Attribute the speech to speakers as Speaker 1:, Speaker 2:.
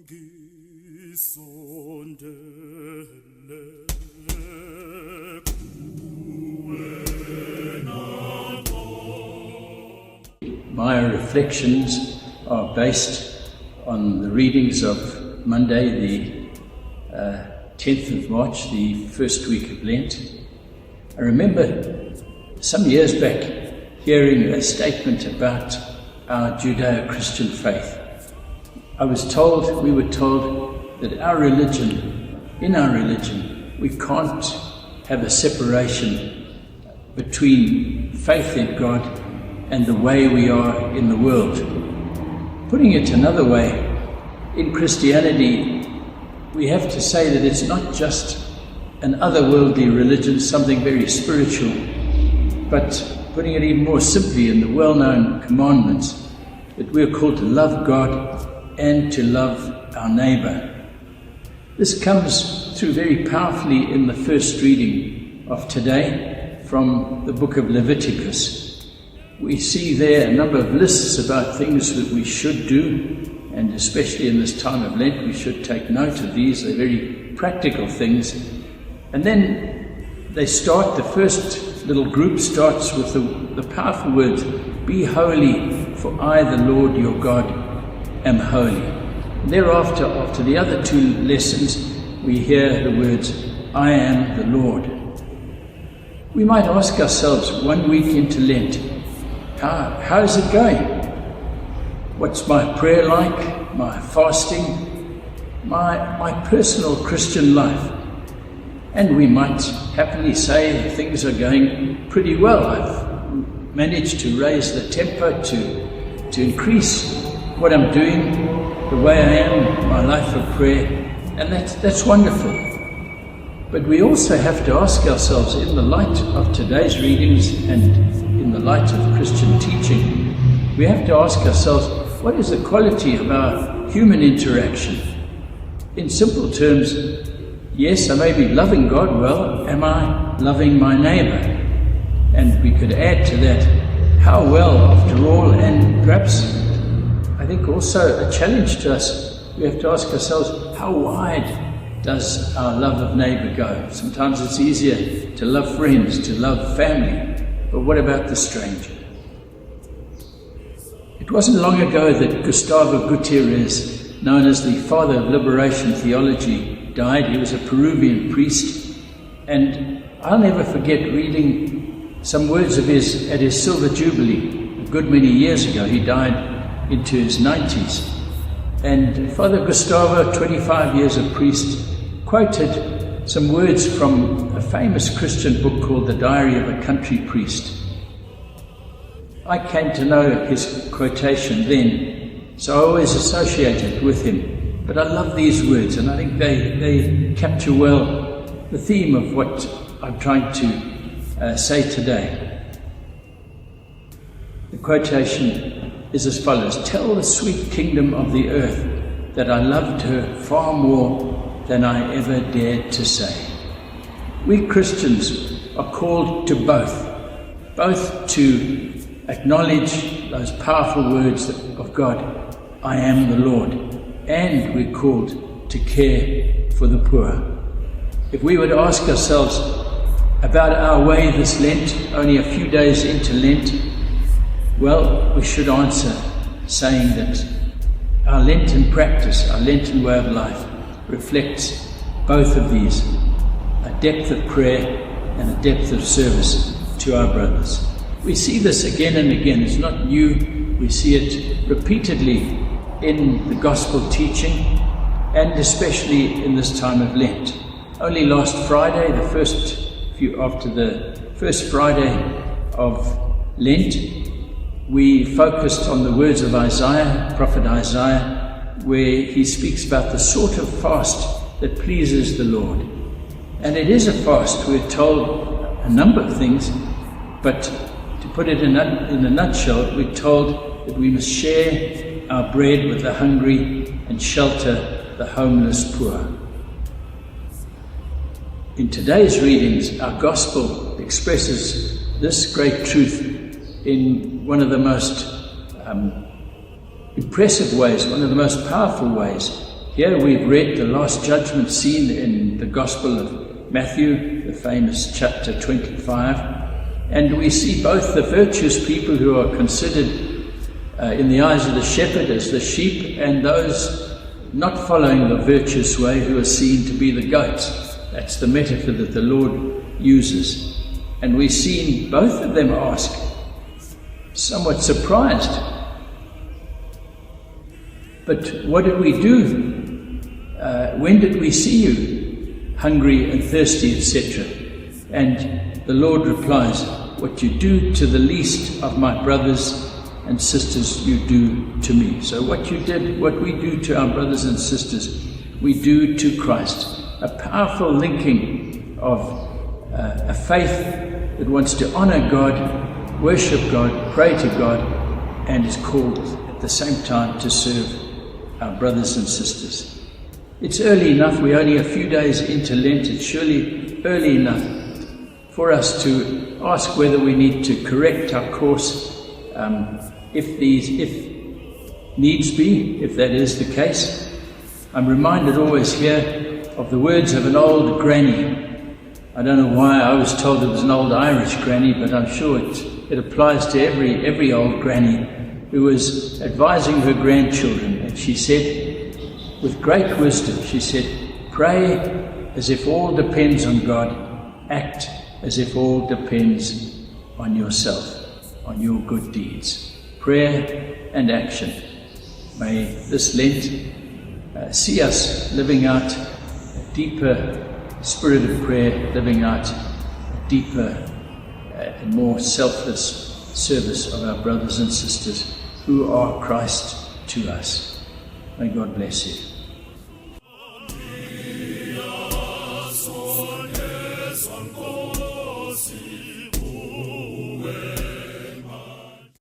Speaker 1: My reflections are based on the readings of Monday, the 10th of March, the first week of Lent. I remember some years back hearing a statement about our Judeo-Christian faith. We were told that in our religion, we can't have a separation between faith in God and the way we are in the world. Putting it another way, in Christianity, we have to say that it's not just an otherworldly religion, something very spiritual, but putting it even more simply in the well-known commandments, that we are called to love God and to love our neighbour. This comes through very powerfully in the first reading of today from the book of Leviticus. We see there a number of lists about things that we should do, and especially in this time of Lent, we should take note of these. They're very practical things. And then the first little group starts with the powerful words, "Be holy, for I, the Lord your God, am holy." And thereafter, after the other two lessons, we hear the words, "I am the Lord." We might ask ourselves 1 week into Lent, how is it going? What's my prayer like? My fasting? My personal Christian life? And we might happily say things are going pretty well. I've managed to raise the tempo, to increase what I'm doing, the way I am, my life of prayer, and that's wonderful. But we also have to ask ourselves, in the light of today's readings and in the light of Christian teaching, we have to ask ourselves, what is the quality of our human interaction? In simple terms, yes, I may be loving God well, am I loving my neighbour? And we could add to that, how well, after all, and perhaps I think also a challenge to us, we have to ask ourselves, how wide does our love of neighbour go? Sometimes it's easier to love friends, to love family, but what about the stranger? It wasn't long ago that Gustavo Gutierrez, known as the father of liberation theology, died. He was a Peruvian priest, and I'll never forget reading some words of his at his Silver Jubilee a good many years ago. He died into his 90s. And Father Gustavo, 25 years a priest, quoted some words from a famous Christian book called The Diary of a Country Priest. I came to know his quotation then, so I always associated with him. But I love these words, and I think they capture well the theme of what I'm trying to say today. The quotation is as follows: "Tell the sweet kingdom of the earth that I loved her far more than I ever dared to say." We Christians are called to both to acknowledge those powerful words of God, "I am the Lord," and we're called to care for the poor. If we were to ask ourselves about our way this Lent, only a few days into Lent, well, we should answer saying that our Lenten practice, our Lenten way of life, reflects both of these, a depth of prayer and a depth of service to our brothers. We see this again and again. It's not new. We see it repeatedly in the gospel teaching, and especially in this time of Lent. Only last Friday, after the first Friday of Lent, we focused on the words of Isaiah, prophet Isaiah, where he speaks about the sort of fast that pleases the Lord. And it is a fast. We're told a number of things, but to put it in a nutshell, we're told that we must share our bread with the hungry and shelter the homeless poor. In today's readings, our gospel expresses this great truth in one of the most impressive ways, one of the most powerful ways. Here we've read the last judgment scene in the Gospel of Matthew, the famous chapter 25, and we see both the virtuous people who are considered in the eyes of the shepherd as the sheep, and those not following the virtuous way who are seen to be the goats. That's the metaphor that the Lord uses. And we've seen both of them ask, somewhat surprised, but what did we do? When did we see you hungry and thirsty, etc.? And the Lord replies, what you do to the least of my brothers and sisters, you do to me. So what you did, what we do to our brothers and sisters, we do to Christ. A powerful linking of a faith that wants to honor God, worship God, pray to God, and is called at the same time to serve our brothers and sisters. It's early enough, we're only a few days into Lent, it's surely early enough for us to ask whether we need to correct our course, if needs be, if that is the case. I'm reminded always here of the words of an old granny. I don't know why I was told it was an old Irish granny, but I'm sure it applies to every old granny who was advising her grandchildren. And she said, with great wisdom, she said, pray as if all depends on God, act as if all depends on yourself, on your good deeds. Prayer and action. May this Lent see us living out a deeper spirit of prayer, living out a deeper and more selfless service of our brothers and sisters who are Christ to us. May God bless you.